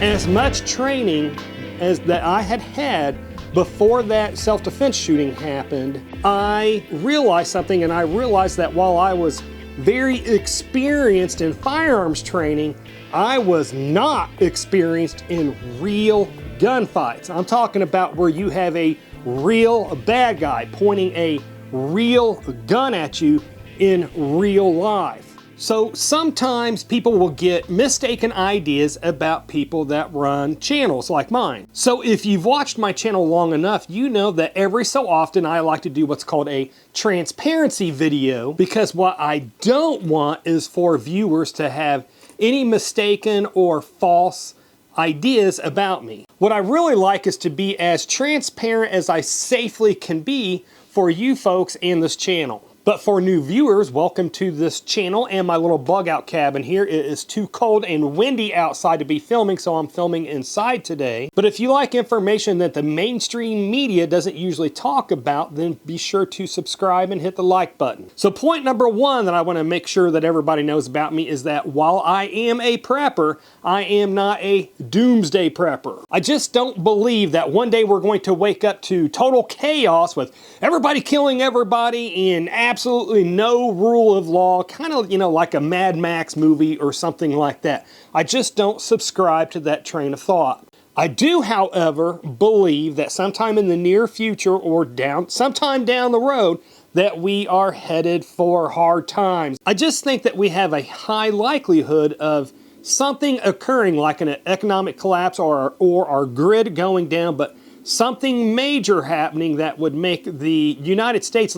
as much training as that I had before that self-defense shooting happened, I realized something, and I realized that while I was very experienced in firearms training, I was not experienced in real gunfights. I'm talking about where you have a real bad guy pointing a real gun at you in real life. So sometimes people will get mistaken ideas about people that run channels like mine. So if you've watched my channel long enough, you know that every so often I like to do what's called a transparency video, because what I don't want is for viewers to have any mistaken or false ideas about me. What I really like is to be as transparent as I safely can be for you folks and this channel. But for new viewers, welcome to this channel and my little bug out cabin here. It is too cold and windy outside to be filming, so I'm filming inside today. But if you like information that the mainstream media doesn't usually talk about, then be sure to subscribe and hit the like button. So point number one that I want to make sure that everybody knows about me is that while I am a prepper, I am not a doomsday prepper. I just don't believe that one day we're going to wake up to total chaos with everybody killing everybody and absolutely no rule of law, kind of, you know, like a Mad Max movie or something like that. I just don't subscribe to that train of thought. I do, however, believe that sometime in the near future or sometime down the road that we are headed for hard times. I just think that we have a high likelihood of something occurring, like an economic collapse or our grid going down, but something major happening that would make the United States,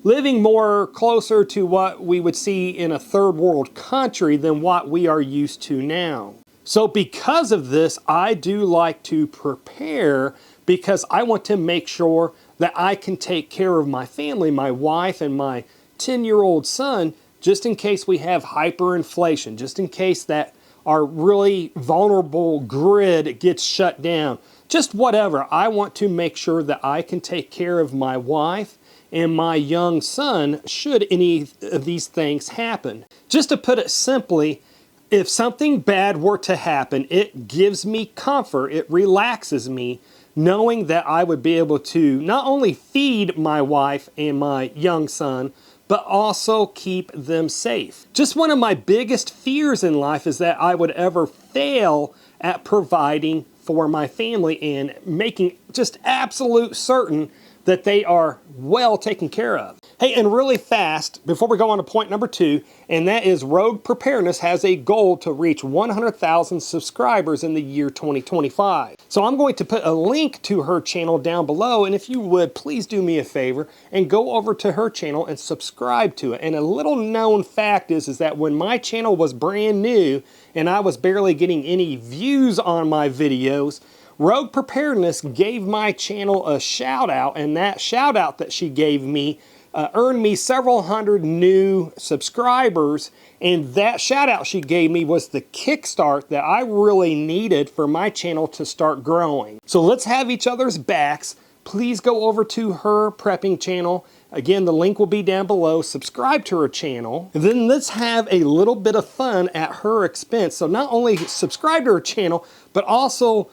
living more closer to what we would see in a third world country than what we are used to now. So because of this, I do like to prepare, because I want to make sure that I can take care of my family, my wife and my 10-year-old son, just in case we have hyperinflation, just in case that our really vulnerable grid gets shut down. Just whatever. I want to make sure that I can take care of my wife and my young son should any of these things happen. Just to put it simply, if something bad were to happen, it gives me comfort, it relaxes me, knowing that I would be able to not only feed my wife and my young son, but also keep them safe. Just one of my biggest fears in life is that I would ever fail at providing for my family and making just absolute certain that they are well taken care of. Hey, and really fast, before we go on to point number two, and that is Rogue Preparedness has a goal to reach 100,000 subscribers in the year 2025. So I'm going to put a link to her channel down below, and if you would, please do me a favor and go over to her channel and subscribe to it. And a little known fact is that when my channel was brand new and I was barely getting any views on my videos, Rogue Preparedness gave my channel a shout out, and that shout out that she gave me earned me several hundred new subscribers, and that shout out she gave me was the kickstart that I really needed for my channel to start growing. So let's have each other's backs. Please go over to her prepping channel. Again, the link will be down below. Subscribe to her channel. And then let's have a little bit of fun at her expense. So not only subscribe to her channel, but also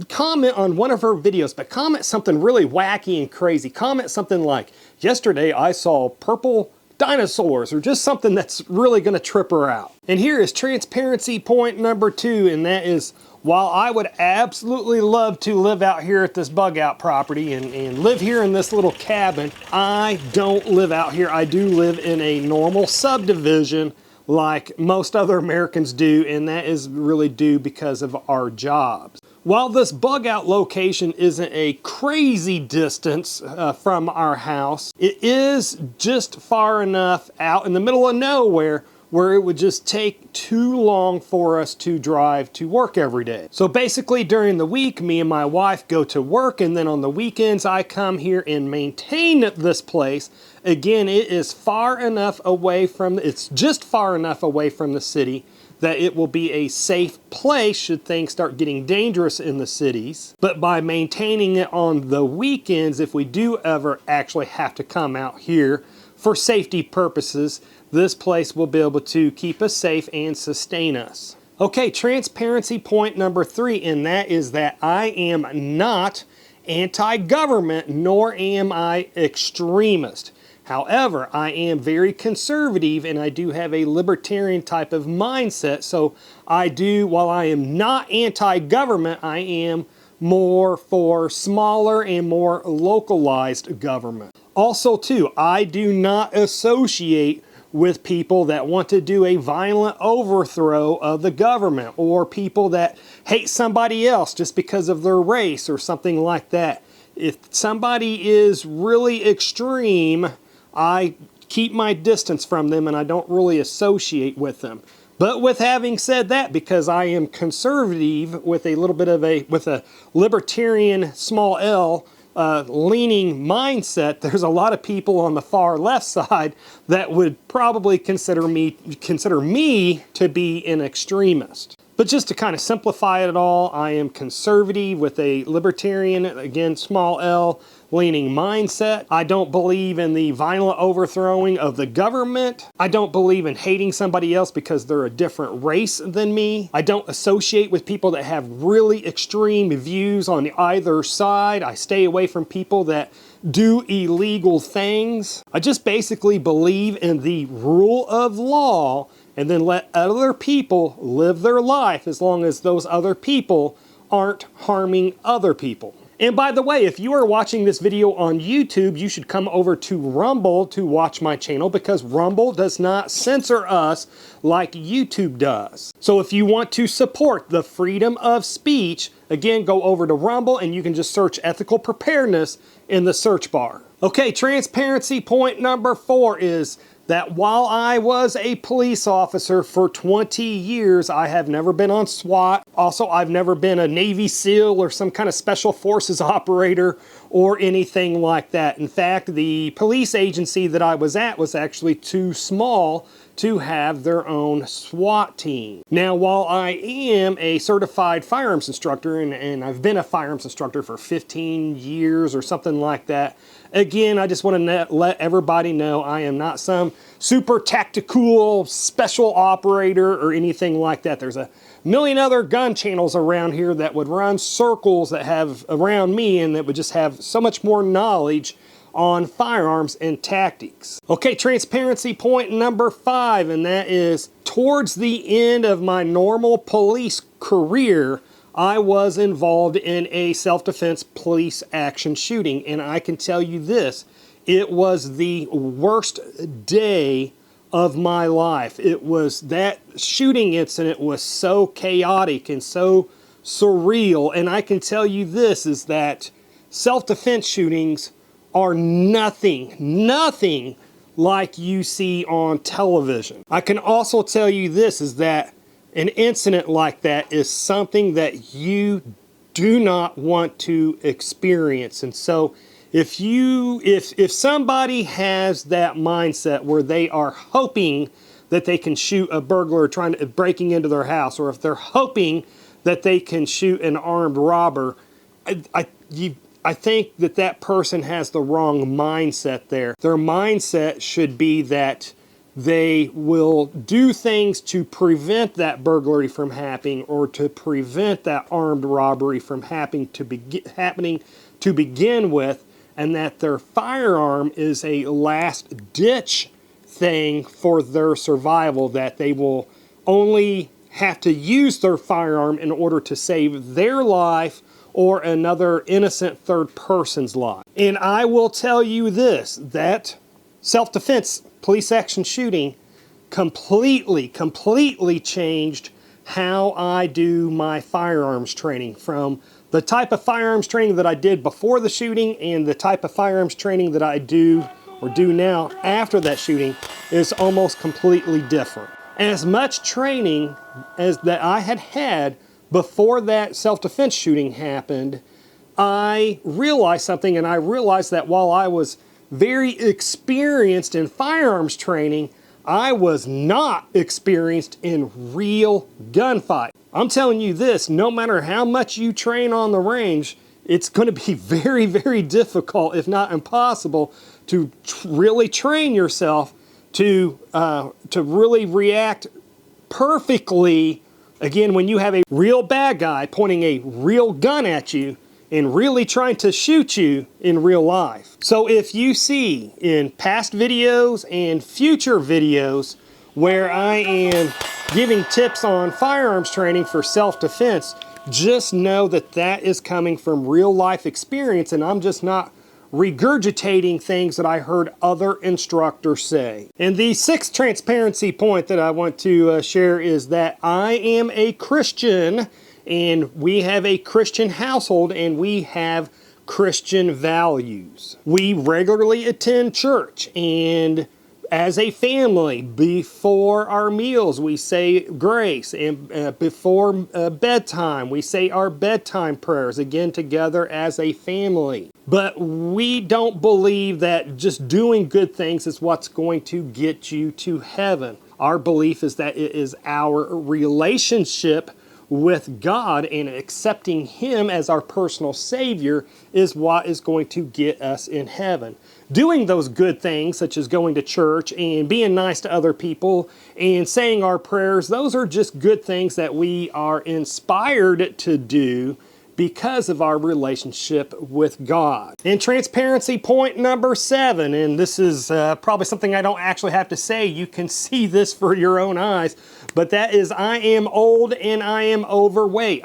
comment on one of her videos, but comment something really wacky and crazy. Comment something like, yesterday I saw purple dinosaurs, or just something that's really going to trip her out. And here is transparency point number two, and that is, while I would absolutely love to live out here at this bug out property and live here in this little cabin, I don't live out here. I do live in a normal subdivision like most other Americans do, and that is really due because of our jobs. While this bug out location isn't a crazy distance from our house, it is just far enough out in the middle of nowhere where it would just take too long for us to drive to work every day. So basically during the week, me and my wife go to work, and then on the weekends I come here and maintain this place. Again, it is far enough away from, it's just far enough away from the city that it will be a safe place should things start getting dangerous in the cities. But by maintaining it on the weekends, if we do ever actually have to come out here for safety purposes, this place will be able to keep us safe and sustain us. Okay, transparency point number 3, and that is that I am not anti-government, nor am I extremist. However, I am very conservative and I do have a libertarian type of mindset. So while I am not anti-government, I am more for smaller and more localized government. Also too, I do not associate with people that want to do a violent overthrow of the government, or people that hate somebody else just because of their race or something like that. If somebody is really extreme, I keep my distance from them and I don't really associate with them. But with having said that, because I am conservative with a little bit of with a libertarian small L leaning mindset, there's a lot of people on the far left side that would probably consider me to be an extremist. But just to kind of simplify it all, I am conservative with a libertarian, again, small L, leaning mindset. I don't believe in the violent overthrowing of the government. I don't believe in hating somebody else because they're a different race than me. I don't associate with people that have really extreme views on either side. I stay away from people that do illegal things. I just basically believe in the rule of law, and then let other people live their life as long as those other people aren't harming other people. And by the way, if you are watching this video on YouTube, you should come over to Rumble to watch my channel, because Rumble does not censor us like YouTube does. So if you want to support the freedom of speech, again, go over to Rumble and you can just search ethical preparedness in the search bar. Okay, transparency point number 4 is that while I was a police officer for 20 years, I have never been on SWAT. Also, I've never been a Navy SEAL or some kind of special forces operator or anything like that. In fact, the police agency that I was at was actually too small to have their own SWAT team. Now, while I am a certified firearms instructor, and I've been a firearms instructor for 15 years or something like that, again, I just want to let everybody know I am not some super tactical special operator or anything like that. There's a million other gun channels around here that would run circles that have around me and that would just have so much more knowledge on firearms and tactics. Okay, transparency point number 5, and that is towards the end of my normal police career, I was involved in a self-defense police action shooting, and I can tell you this, it was the worst day of my life. It was, that shooting incident was so chaotic and so surreal, and I can tell you this, is that self-defense shootings are nothing like you see on television. I can also tell you this, is that an incident like that is something that you do not want to experience. And so if somebody has that mindset where they are hoping that they can shoot a burglar breaking into their house, or if they're hoping that they can shoot an armed robber, I think that person has the wrong mindset there. Their mindset should be that they will do things to prevent that burglary from happening, or to prevent that armed robbery from happening to begin with, and that their firearm is a last-ditch thing for their survival, that they will only have to use their firearm in order to save their life or another innocent third person's life. And I will tell you this, that self-defense police action shooting completely changed how I do my firearms training. From the type of firearms training that I did before the shooting and the type of firearms training that I do now after that shooting is almost completely different. As much training as that I had before that self-defense shooting happened, I realized something, and I realized that while I was very experienced in firearms training, I was not experienced in real gunfight. I'm telling you this, no matter how much you train on the range, it's going to be very difficult, if not impossible, to really train yourself to really react perfectly Again, when you have a real bad guy pointing a real gun at you and really trying to shoot you in real life. So if you see in past videos and future videos where I am giving tips on firearms training for self-defense, just know that that is coming from real life experience, and I'm just not regurgitating things that I heard other instructors say. And the sixth transparency point that I want to share is that I am a Christian, and we have a Christian household, and we have Christian values. We regularly attend church, and as a family, before our meals, we say grace, and before bedtime, we say our bedtime prayers, again together as a family. But we don't believe that just doing good things is what's going to get you to heaven. Our belief is that it is our relationship with God and accepting Him as our personal Savior is what is going to get us in heaven. Doing those good things, such as going to church and being nice to other people and saying our prayers, those are just good things that we are inspired to do because of our relationship with God. And transparency point number 7, and this is probably something I don't actually have to say. You can see this for your own eyes, but that is I am old and I am overweight.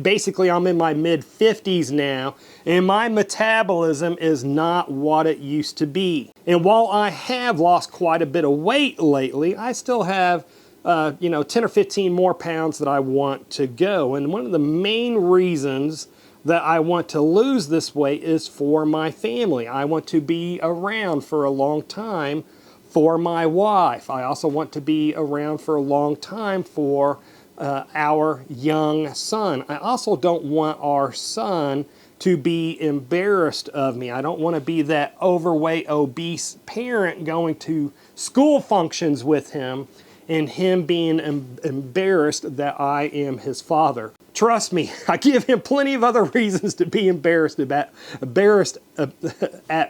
Basically I'm in my mid-50s now, and my metabolism is not what it used to be. And while I have lost quite a bit of weight lately, I still have 10 or 15 more pounds that I want to go. And one of the main reasons that I want to lose this weight is for my family. I want to be around for a long time for my wife. I also want to be around for a long time for our young son. I also don't want our son to be embarrassed of me. I don't want to be that overweight, obese parent going to school functions with him and him being embarrassed that I am his father. Trust me, I give him plenty of other reasons to be embarrassed at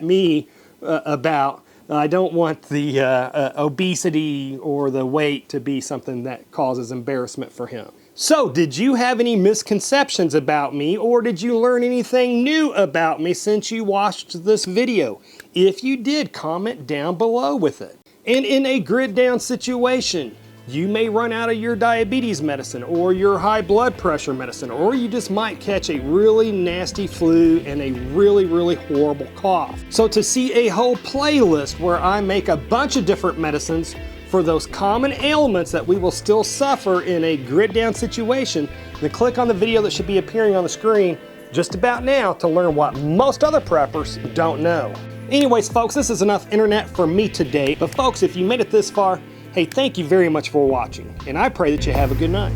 me about. I don't want the obesity or the weight to be something that causes embarrassment for him. So, did you have any misconceptions about me, or did you learn anything new about me since you watched this video? If you did, comment down below with it. And in a grid down situation, you may run out of your diabetes medicine or your high blood pressure medicine, or you just might catch a really nasty flu and a really, really horrible cough. So to see a whole playlist where I make a bunch of different medicines for those common ailments that we will still suffer in a grid down situation, then click on the video that should be appearing on the screen just about now to learn what most other preppers don't know. Anyways, folks, this is enough internet for me today. But folks, if you made it this far, hey, thank you very much for watching, and I pray that you have a good night.